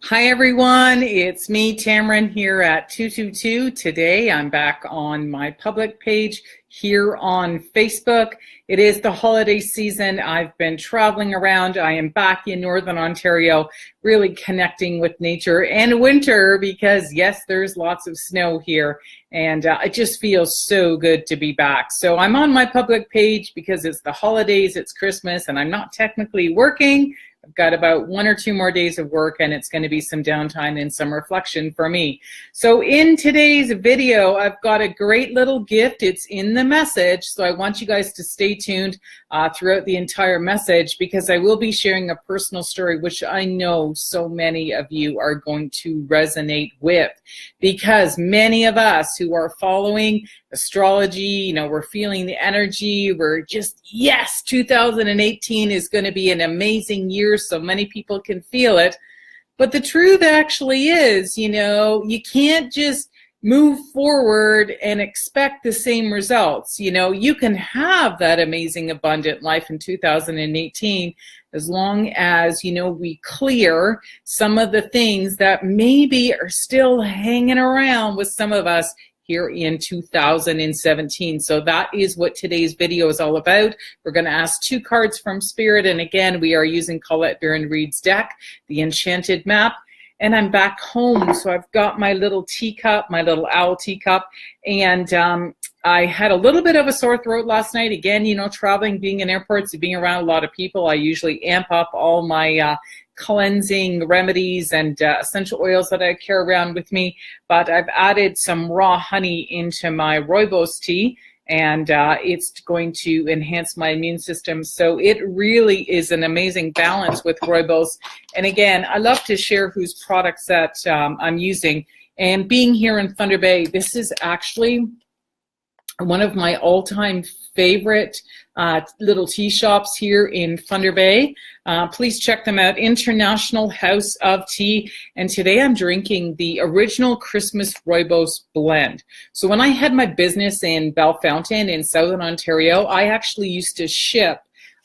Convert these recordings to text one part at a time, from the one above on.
Hi everyone, it's me, Tamron, here at 222. Today I'm back on my public page here on Facebook. It is the holiday season. I've been traveling around. I am back in Northern Ontario, really connecting with nature and winter because yes, there's lots of snow here and it just feels so good to be back. So I'm on my public page because it's the holidays, it's Christmas, and I'm not technically working. I've got about 1 or 2 more days of work and it's going to be some downtime and some reflection for me. So in today's video, I've got a great little gift. It's in the message. So I want you guys to stay tuned throughout the entire message because I will be sharing a personal story, which I know so many of you are going to resonate with, because many of us who are following astrology, we're feeling the energy. We're just, yes, 2018 is going to be an amazing year. So many people can feel it. But the truth actually is, you can't just move forward and expect the same results. You can have that amazing abundant life in 2018 as long as, we clear some of the things that maybe are still hanging around with some of us here in 2017. So that is what today's video is all about. We're going to ask 2 cards from Spirit. And again, we are using Colette Baron-Reid's deck, the Enchanted Map. And I'm back home. So I've got my little teacup, my little owl teacup. And I had a little bit of a sore throat last night. Again, traveling, being in airports, being around a lot of people, I usually amp up all my cleansing remedies and essential oils that I carry around with me. But I've added some raw honey into my rooibos tea, and it's going to enhance my immune system. So it really is an amazing balance with rooibos. And again, I love to share whose products that I'm using. And being here in Thunder Bay, this is actually one of my all-time favorite little tea shops here in Thunder Bay. Please check them out, International House of Tea. And today I'm drinking the original Christmas Rooibos blend. So when I had my business in Bellefontaine in Southern Ontario, I actually used to ship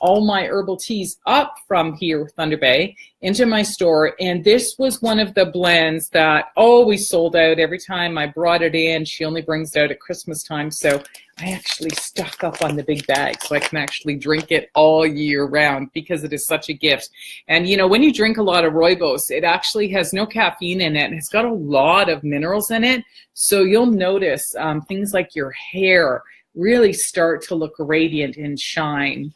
all my herbal teas up from here, Thunder Bay, into my store. And this was one of the blends that always sold out every time I brought it in. She only brings it out at Christmas time. So I actually stock up on the big bag so I can actually drink it all year round because it is such a gift. And when you drink a lot of rooibos, it actually has no caffeine in it. It's got a lot of minerals in it. So you'll notice things like your hair really start to look radiant and shine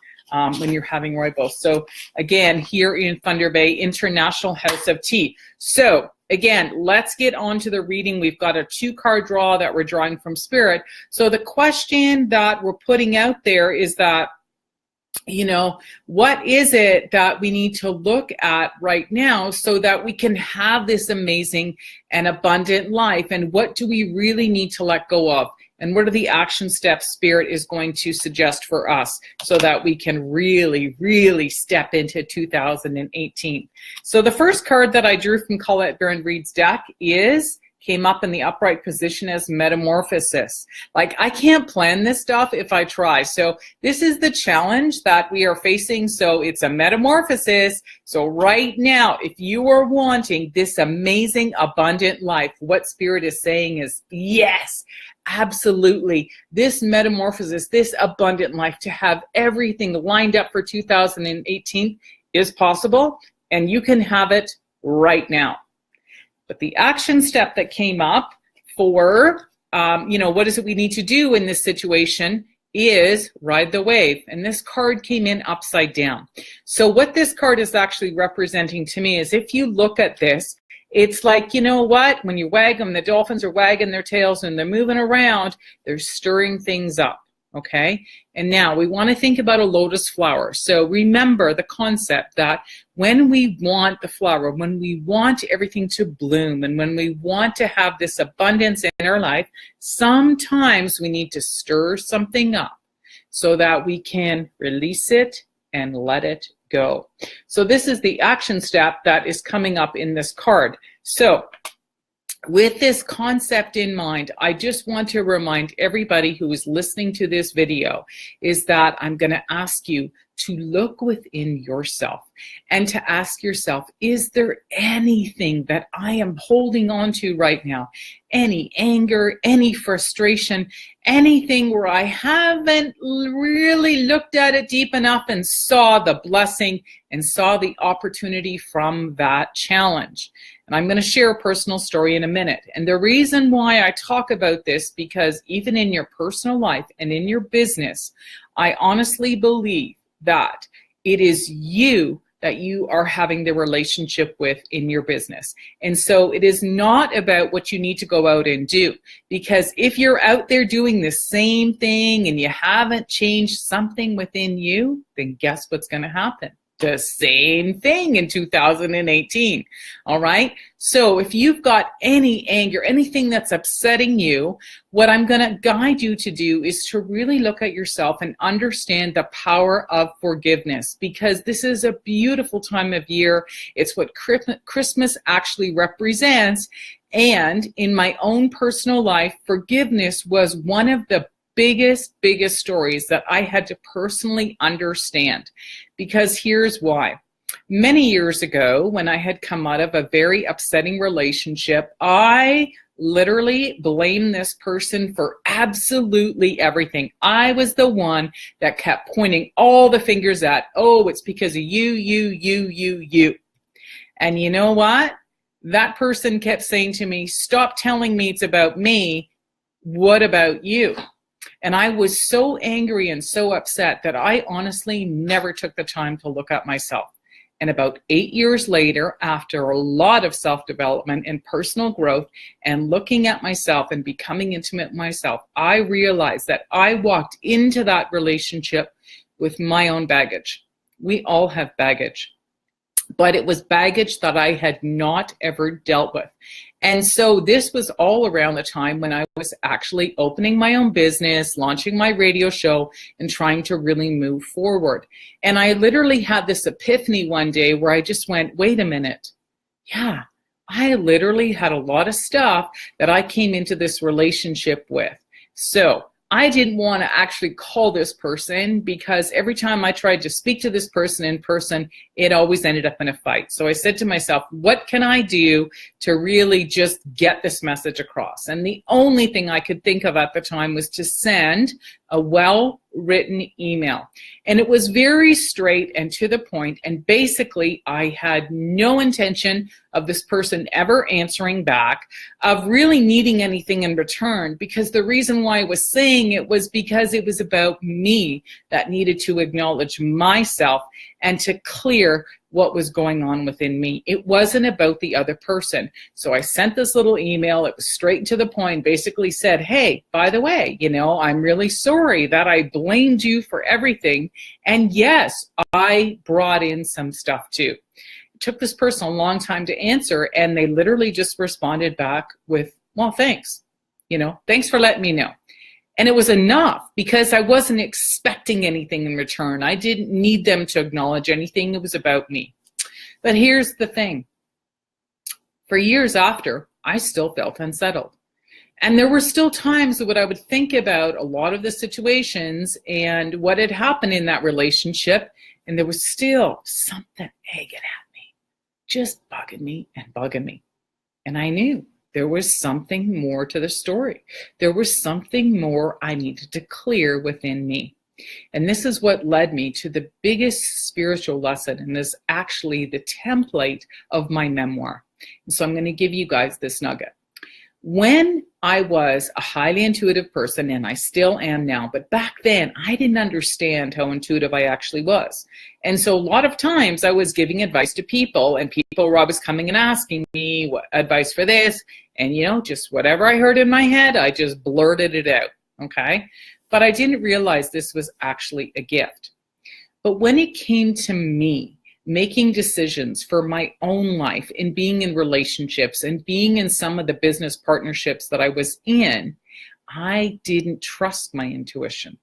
when you're having rooibos. So again, here in Thunder Bay, International House of Tea. So again, let's get on to the reading. We've got a 2-card draw that we're drawing from Spirit. So the question that we're putting out there is that, what is it that we need to look at right now so that we can have this amazing and abundant life? And what do we really need to let go of? And what are the action steps Spirit is going to suggest for us so that we can really, really step into 2018? So the first card that I drew from Colette Baron-Reid's deck came up in the upright position as Metamorphosis. Like, I can't plan this stuff if I try. So this is the challenge that we are facing. So it's a metamorphosis. So right now, if you are wanting this amazing, abundant life, what Spirit is saying is yes. Absolutely. This metamorphosis, this abundant life, to have everything lined up for 2018 is possible, and you can have it right now. But the action step that came up for, what is it we need to do in this situation is ride the wave. And this card came in upside down. So what this card is actually representing to me is, if you look at this, it's like, when you wag them, the dolphins are wagging their tails and they're moving around, they're stirring things up, okay? And now we want to think about a lotus flower. So remember the concept that when we want the flower, when we want everything to bloom, and when we want to have this abundance in our life, sometimes we need to stir something up so that we can release it and let it go. So this is the action step that is coming up in this card. So with this concept in mind, I just want to remind everybody who is listening to this video is that I'm going to ask you to look within yourself and to ask yourself, is there anything that I am holding on to right now? Any anger, any frustration, anything where I haven't really looked at it deep enough and saw the blessing and saw the opportunity from that challenge. And I'm going to share a personal story in a minute. And the reason why I talk about this, because even in your personal life and in your business, I honestly believe that it is you that you are having the relationship with in your business. And so it is not about what you need to go out and do. Because if you're out there doing the same thing and you haven't changed something within you, then guess what's going to happen? The same thing in 2018. All right. So if you've got any anger, anything that's upsetting you, what I'm going to guide you to do is to really look at yourself and understand the power of forgiveness, because this is a beautiful time of year. It's what Christmas actually represents. And in my own personal life, forgiveness was one of the biggest stories that I had to personally understand, because here's why. Many years ago, when I had come out of a very upsetting relationship, I literally blamed this person for absolutely everything. I was the one that kept pointing all the fingers at, oh, it's because of you. And you know what? That person kept saying to me, stop telling me it's about me. What about you? And I was so angry and so upset that I honestly never took the time to look at myself. And about 8 years later, after a lot of self-development and personal growth and looking at myself and becoming intimate with myself, I realized that I walked into that relationship with my own baggage. We all have baggage, but it was baggage that I had not ever dealt with. And so this was all around the time when I was actually opening my own business, launching my radio show, and trying to really move forward. And I literally had this epiphany one day where I just went, wait a minute. Yeah, I literally had a lot of stuff that I came into this relationship with. So I didn't want to actually call this person, because every time I tried to speak to this person in person, it always ended up in a fight. So I said to myself, what can I do to really just get this message across? And the only thing I could think of at the time was to send a well-written email. And it was very straight and to the point. And basically, I had no intention of this person ever answering back, of really needing anything in return, because the reason why I was saying it was because it was about me that needed to acknowledge myself and to clear what was going on within me. It wasn't about the other person. So I sent this little email. It was straight and to the point, basically said, hey, by the way, I'm really sorry that I blamed you for everything. And yes, I brought in some stuff too. It took this person a long time to answer, and they literally just responded back with, well, thanks. Thanks for letting me know. And it was enough, because I wasn't expecting anything in return. I didn't need them to acknowledge anything. It was about me. But here's the thing. For years after, I still felt unsettled. And there were still times when I would think about a lot of the situations and what had happened in that relationship, and there was still something egging at me, just bugging me and bugging me. And I knew there was something more to the story. There was something more I needed to clear within me. And this is what led me to the biggest spiritual lesson, and is actually the template of my memoir. And so I'm going to give you guys this nugget. When I was a highly intuitive person, and I still am now, but back then I didn't understand how intuitive I actually was. And so a lot of times I was giving advice to people, and people were always coming and asking me what advice for this. And just whatever I heard in my head, I just blurted it out. Okay. But I didn't realize this was actually a gift. But when it came to me making decisions for my own life and being in relationships and being in some of the business partnerships that I was in, I didn't trust my intuition.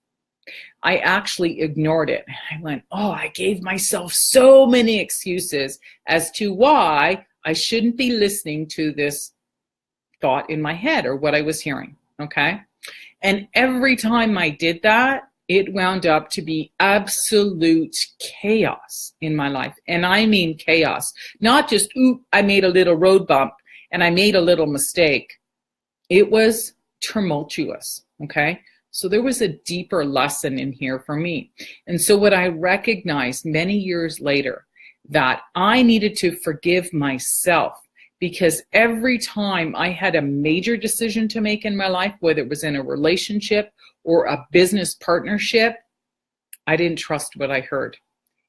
I actually ignored it. I went, I gave myself so many excuses as to why I shouldn't be listening to this thought in my head or what I was hearing. Okay. And every time I did that, it wound up to be absolute chaos in my life. And I mean chaos, not just, ooh, I made a little road bump and I made a little mistake. It was tumultuous, okay? So there was a deeper lesson in here for me. And so what I recognized many years later, that I needed to forgive myself, because every time I had a major decision to make in my life, whether it was in a relationship or a business partnership, I didn't trust what I heard.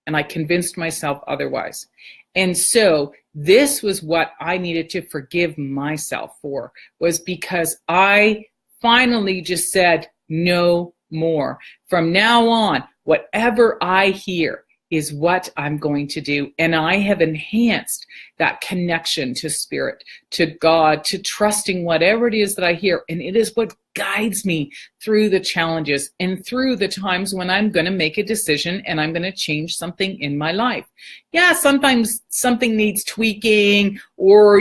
And I convinced myself otherwise. And so this was what I needed to forgive myself for, was because I finally just said, no more. From now on, whatever I hear is what I'm going to do. And I have enhanced that connection to spirit, to God, to trusting whatever it is that I hear. And it is what guides me through the challenges and through the times when I'm going to make a decision and I'm going to change something in my life. Yeah, sometimes something needs tweaking or,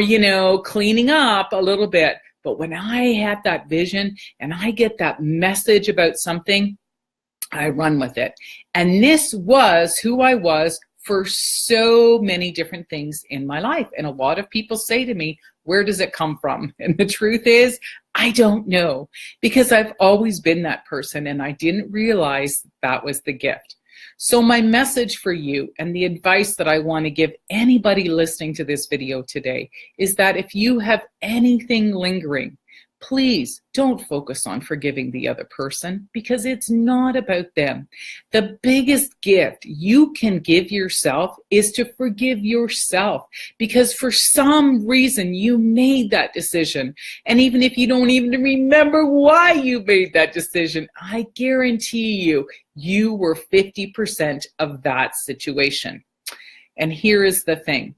cleaning up a little bit. But when I have that vision and I get that message about something, I run with it. And this was who I was for so many different things in my life. And a lot of people say to me, where does it come from? And the truth is, I don't know, because I've always been that person and I didn't realize that was the gift. So my message for you and the advice that I want to give anybody listening to this video today is that if you have anything lingering, please don't focus on forgiving the other person, because it's not about them. The biggest gift you can give yourself is to forgive yourself, because for some reason you made that decision. And even if you don't even remember why you made that decision, I guarantee you were 50% of that situation. And here is the thing.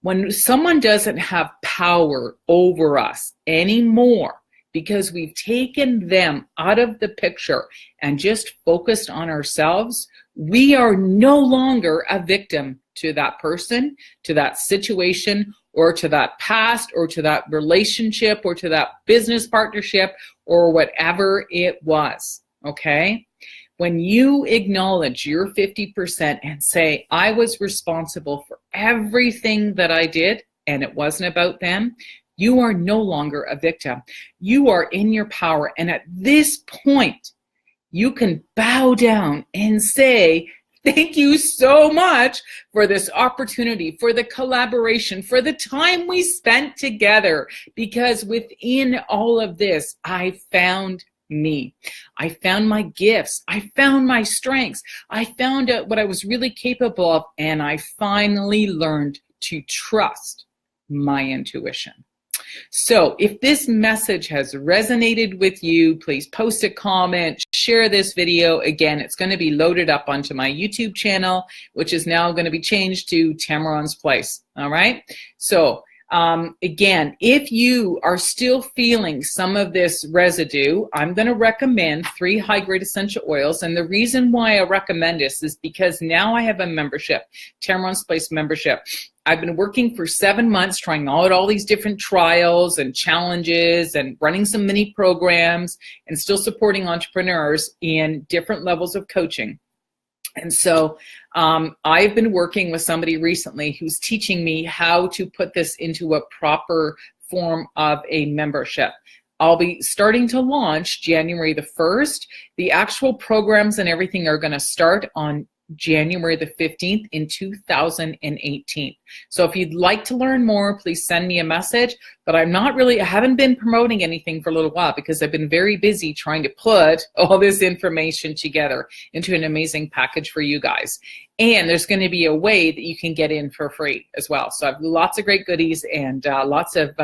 When someone doesn't have power over us anymore, because we've taken them out of the picture and just focused on ourselves, we are no longer a victim to that person, to that situation, or to that past, or to that relationship, or to that business partnership, or whatever it was, okay? When you acknowledge your 50% and say, I was responsible for everything that I did, and it wasn't about them, you are no longer a victim. You are in your power. And at this point, you can bow down and say, thank you so much for this opportunity, for the collaboration, for the time we spent together. Because within all of this, I found me. I found my gifts. I found my strengths. I found out what I was really capable of. And I finally learned to trust my intuition. So if this message has resonated with you, please post a comment, share this video. Again, it's going to be loaded up onto my YouTube channel, which is now going to be changed to Tammeron's Place. All right. So again, if you are still feeling some of this residue, I'm going to recommend 3 high-grade essential oils. And the reason why I recommend this is because now I have a membership, Tammeron's Place membership. I've been working for 7 months trying out all these different trials and challenges and running some mini programs and still supporting entrepreneurs in different levels of coaching. And so I've been working with somebody recently who's teaching me how to put this into a proper form of a membership. I'll be starting to launch January the 1st. The actual programs and everything are going to start on January the 15th in 2018. So if you'd like to learn more, please send me a message. But I haven't been promoting anything for a little while because I've been very busy trying to put all this information together into an amazing package for you guys. And there's going to be a way that you can get in for free as well. So I have lots of great goodies and lots of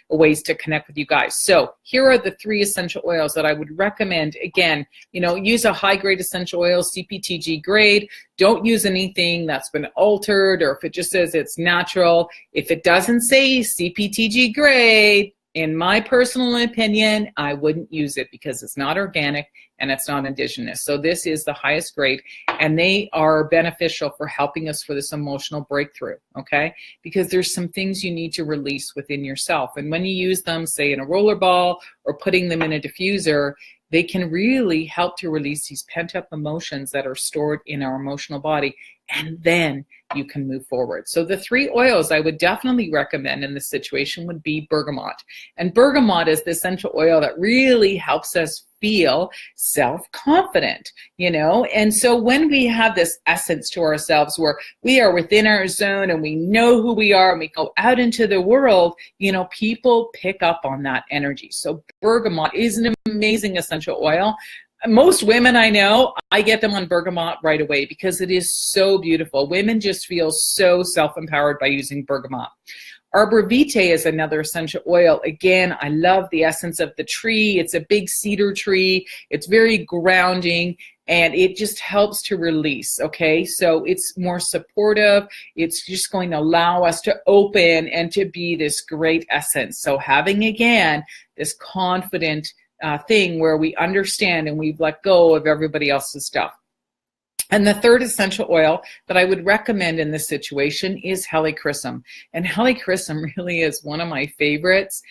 ways to connect with you guys. So here are the 3 essential oils that I would recommend. Again, use a high-grade essential oil, CPTG grade. Don't use anything that's been altered, or if it just says it's natural. If it doesn't say CPTG grade, in my personal opinion, I wouldn't use it because it's not organic and it's not indigenous. So this is the highest grade, and they are beneficial for helping us for this emotional breakthrough, okay? Because there's some things you need to release within yourself. And when you use them, say in a roller ball or putting them in a diffuser, they can really help to release these pent-up emotions that are stored in our emotional body, and then you can move forward. So the 3 oils I would definitely recommend in this situation would be bergamot. And bergamot is the essential oil that really helps us feel self-confident, and so when we have this essence to ourselves where we are within our zone and we know who we are and we go out into the world, people pick up on that energy. So bergamot is an amazing essential oil. Most women I know, I get them on bergamot right away because it is so beautiful. Women just feel so self-empowered by using bergamot. Arbor vitae is another essential oil. Again, I love the essence of the tree. It's a big cedar tree. It's very grounding, and it just helps to release, okay? So it's more supportive. It's just going to allow us to open and to be this great essence. So having, again, this confident thing where we understand and we've let go of everybody else's stuff. And the third essential oil that I would recommend in this situation is helichrysum. And helichrysum really is one of my favorites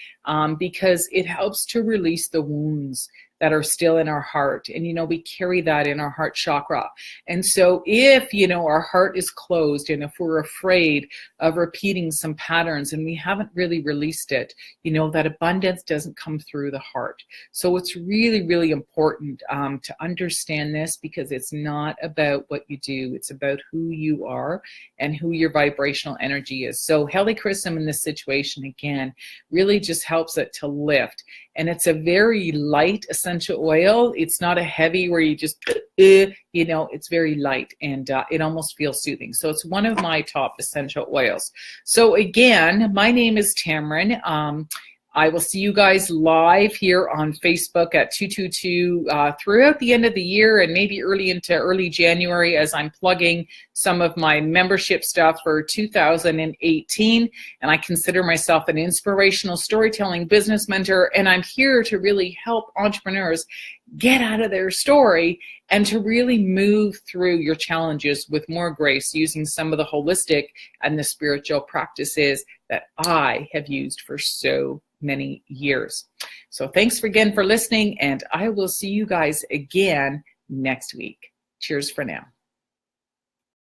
because it helps to release the wounds that are still in our heart. And, we carry that in our heart chakra. And so if, our heart is closed and if we're afraid of repeating some patterns and we haven't really released it, that abundance doesn't come through the heart. So it's really, really important to understand this, because it's not about what you do. It's about who you are and who your vibrational energy is. So helichrysum in this situation, again, really just helps it to lift. And it's a very light essential oil. It's not a heavy where you just, it's very light, and it almost feels soothing. So it's one of my top essential oils. So again, my name is Tamron. I will see you guys live here on Facebook at 222 throughout the end of the year and maybe early January, as I'm plugging some of my membership stuff for 2018. And I consider myself an inspirational storytelling business mentor, and I'm here to really help entrepreneurs get out of their story and to really move through your challenges with more grace, using some of the holistic and the spiritual practices that I have used for so many years. So thanks again for listening, and I will see you guys again next week. Cheers for now.